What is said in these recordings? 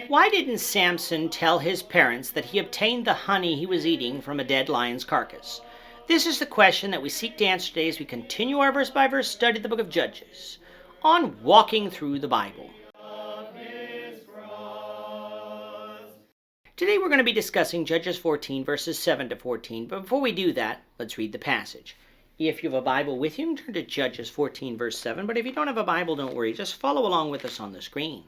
Why didn't Samson tell his parents that he obtained the honey he was eating from a dead lion's carcass? This is the question that we seek to answer today as we continue our verse-by-verse study of the book of Judges on Walking Through the Bible. Today we're going to be discussing Judges 14 verses 7 to 14, but before we do that, let's read the passage. If you have a Bible with you, turn to Judges 14 verse 7, but if you don't have a Bible, don't worry, just follow along with us on the screen.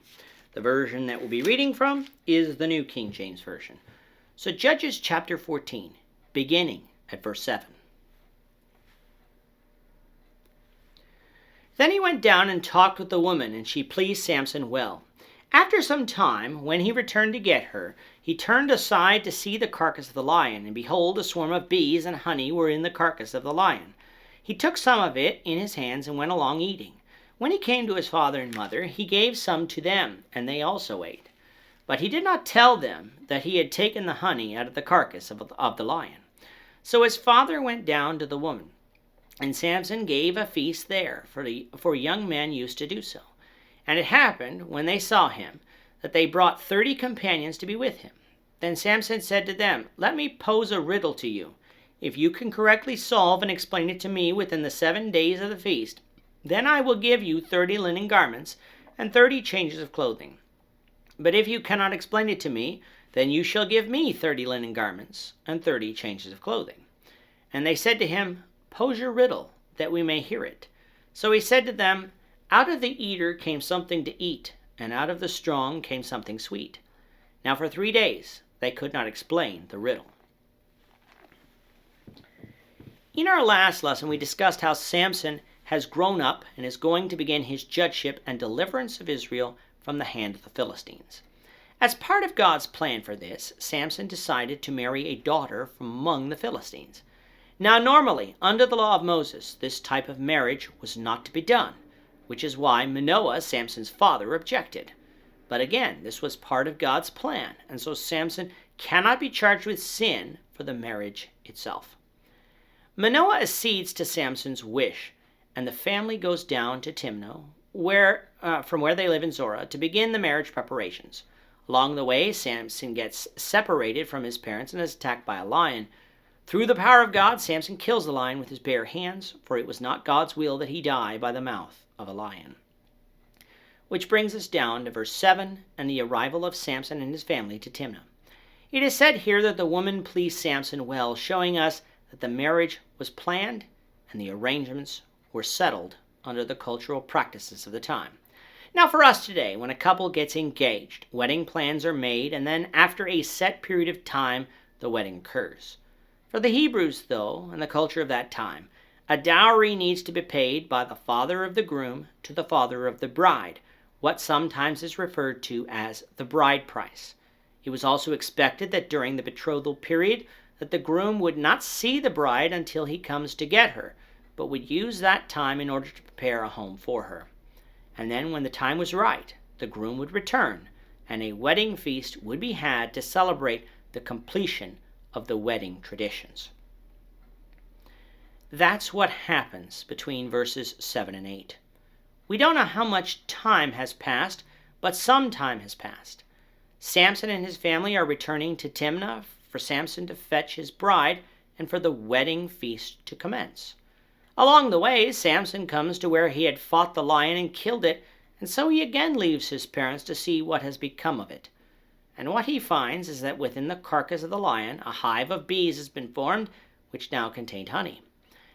The version that we'll be reading from is the New King James Version. So Judges chapter 14, beginning at verse 7. Then he went down and talked with the woman, and she pleased Samson well. After some time, when he returned to get her, he turned aside to see the carcass of the lion, and behold, a swarm of bees and honey were in the carcass of the lion. He took some of it in his hands and went along eating. When he came to his father and mother, he gave some to them, and they also ate. But he did not tell them that he had taken the honey out of the carcass of the lion. So his father went down to the woman, and Samson gave a feast there, for young men used to do so. And it happened, when they saw him, that they brought 30 companions to be with him. Then Samson said to them, "Let me pose a riddle to you. If you can correctly solve and explain it to me within the 7 days of the feast, then I will give you 30 linen garments and 30 changes of clothing. But if you cannot explain it to me, then you shall give me 30 linen garments and 30 changes of clothing." And they said to him, "Pose your riddle, that we may hear it." So he said to them, "Out of the eater came something to eat, and out of the strong came something sweet." Now for 3 days they could not explain the riddle. In our last lesson, we discussed how Samson has grown up and is going to begin his judgeship and deliverance of Israel from the hand of the Philistines. As part of God's plan for this, Samson decided to marry a daughter from among the Philistines. Now normally, under the law of Moses, this type of marriage was not to be done, which is why Manoah, Samson's father, objected. But again, this was part of God's plan, and so Samson cannot be charged with sin for the marriage itself. Manoah accedes to Samson's wish, and the family goes down to Timnah, from where they live in Zorah, to begin the marriage preparations. Along the way, Samson gets separated from his parents and is attacked by a lion. Through the power of God, Samson kills the lion with his bare hands, for it was not God's will that he die by the mouth of a lion. Which brings us down to verse 7 and the arrival of Samson and his family to Timnah. It is said here that the woman pleased Samson well, showing us that the marriage was planned and the arrangements were settled under the cultural practices of the time. Now for us today, when a couple gets engaged, wedding plans are made, and then after a set period of time, the wedding occurs. For the Hebrews, though, and the culture of that time, a dowry needs to be paid by the father of the groom to the father of the bride, what sometimes is referred to as the bride price. It was also expected that during the betrothal period that the groom would not see the bride until he comes to get her, but would use that time in order to prepare a home for her. And then when the time was right, the groom would return, and a wedding feast would be had to celebrate the completion of the wedding traditions. That's what happens between verses 7 and 8. We don't know how much time has passed, but some time has passed. Samson and his family are returning to Timnah for Samson to fetch his bride and for the wedding feast to commence. Along the way, Samson comes to where he had fought the lion and killed it, and so he again leaves his parents to see what has become of it. And what he finds is that within the carcass of the lion, a hive of bees has been formed, which now contained honey.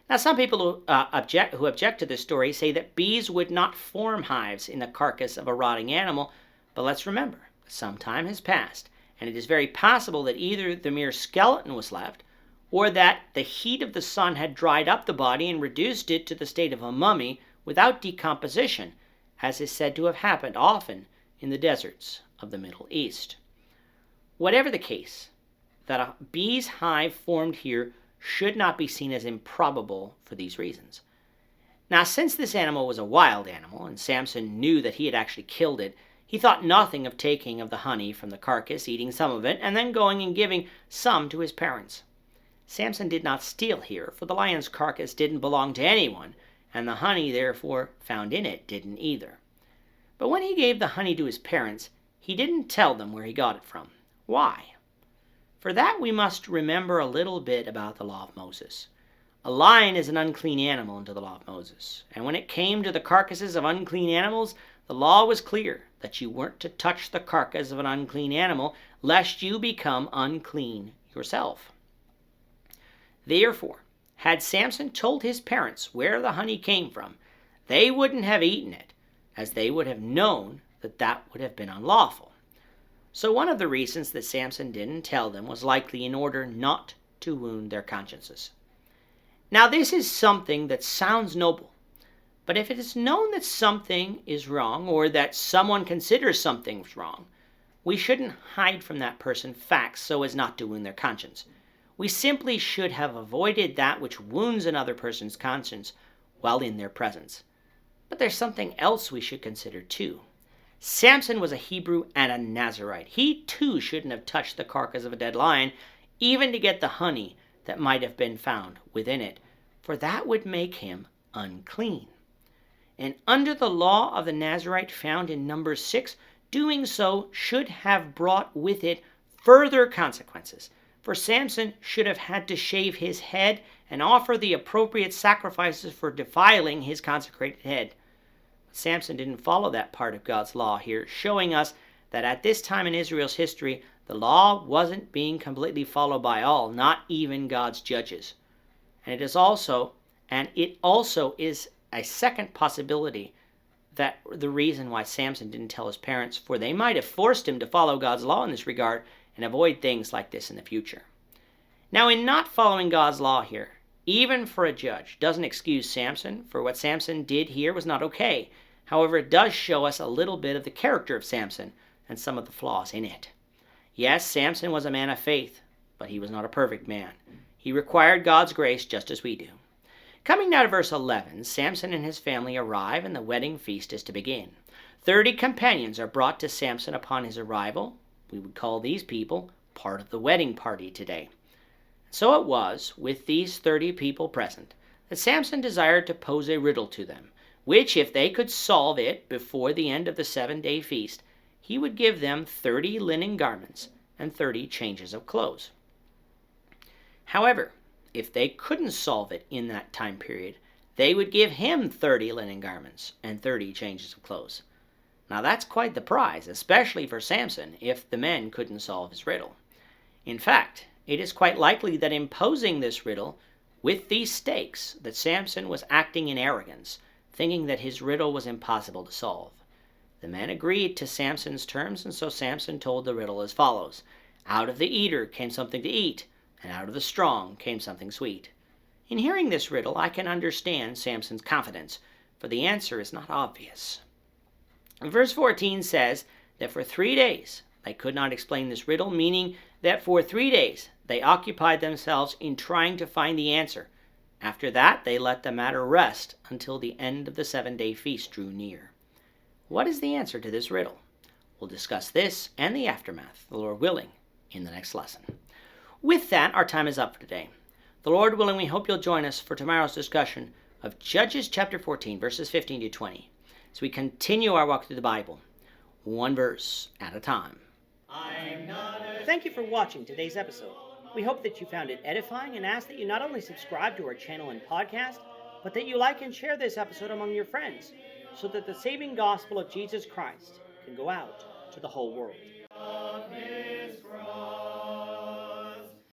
Now, some people who object to this story say that bees would not form hives in the carcass of a rotting animal, but let's remember, some time has passed, and it is very possible that either the mere skeleton was left, or that the heat of the sun had dried up the body and reduced it to the state of a mummy without decomposition, as is said to have happened often in the deserts of the Middle East. Whatever the case, that a bee's hive formed here should not be seen as improbable for these reasons. Now, since this animal was a wild animal, and Samson knew that he had actually killed it, he thought nothing of taking of the honey from the carcass, eating some of it, and then going and giving some to his parents. Samson did not steal here, for the lion's carcass didn't belong to anyone, and the honey therefore found in it didn't either. But when he gave the honey to his parents, he didn't tell them where he got it from. Why? For that we must remember a little bit about the law of Moses. A lion is an unclean animal under the law of Moses, and when it came to the carcasses of unclean animals, the law was clear that you weren't to touch the carcass of an unclean animal, lest you become unclean yourself. Therefore, had Samson told his parents where the honey came from, they wouldn't have eaten it, as they would have known that that would have been unlawful. So one of the reasons that Samson didn't tell them was likely in order not to wound their consciences. Now this is something that sounds noble, but if it is known that something is wrong or that someone considers something's wrong, we shouldn't hide from that person facts so as not to wound their conscience. We simply should have avoided that which wounds another person's conscience while in their presence. But there's something else we should consider too. Samson was a Hebrew and a Nazirite. He too shouldn't have touched the carcass of a dead lion, even to get the honey that might have been found within it, for that would make him unclean. And under the law of the Nazirite found in Numbers 6, doing so should have brought with it further consequences, for Samson should have had to shave his head and offer the appropriate sacrifices for defiling his consecrated head. Samson didn't follow that part of God's law here, showing us that at this time in Israel's history, the law wasn't being completely followed by all, not even God's judges. And it also is a second possibility that the reason why Samson didn't tell his parents, for they might have forced him to follow God's law in this regard and avoid things like this in the future. Now, in not following God's law here, even for a judge, doesn't excuse Samson, for what Samson did here was not okay. However, it does show us a little bit of the character of Samson and some of the flaws in it. Yes, Samson was a man of faith, but he was not a perfect man. He required God's grace just as we do. Coming now to verse 11, Samson and his family arrive and the wedding feast is to begin. 30 companions are brought to Samson upon his arrival. We would call these people part of the wedding party today. So it was, with these 30 people present, that Samson desired to pose a riddle to them, which if they could solve it before the end of the 7-day feast, he would give them 30 linen garments and 30 changes of clothes. However, if they couldn't solve it in that time period, they would give him 30 linen garments and 30 changes of clothes. Now that's quite the prize, especially for Samson, if the men couldn't solve his riddle. In fact, it is quite likely that in posing this riddle with these stakes, that Samson was acting in arrogance, thinking that his riddle was impossible to solve. The men agreed to Samson's terms, and so Samson told the riddle as follows. Out of the eater came something to eat, and out of the strong came something sweet. In hearing this riddle, I can understand Samson's confidence, for the answer is not obvious. Verse 14 says that for 3 days they could not explain this riddle, meaning that for 3 days they occupied themselves in trying to find the answer. After that, they let the matter rest until the end of the 7-day feast drew near. What is the answer to this riddle? We'll discuss this and the aftermath, the Lord willing, in the next lesson. With that, our time is up for today. The Lord willing, we hope you'll join us for tomorrow's discussion of Judges chapter 14, verses 15 to 20, as we continue our walk through the Bible, one verse at a time. Thank you for watching today's episode. We hope that you found it edifying and ask that you not only subscribe to our channel and podcast, but that you like and share this episode among your friends, so that the saving gospel of Jesus Christ can go out to the whole world.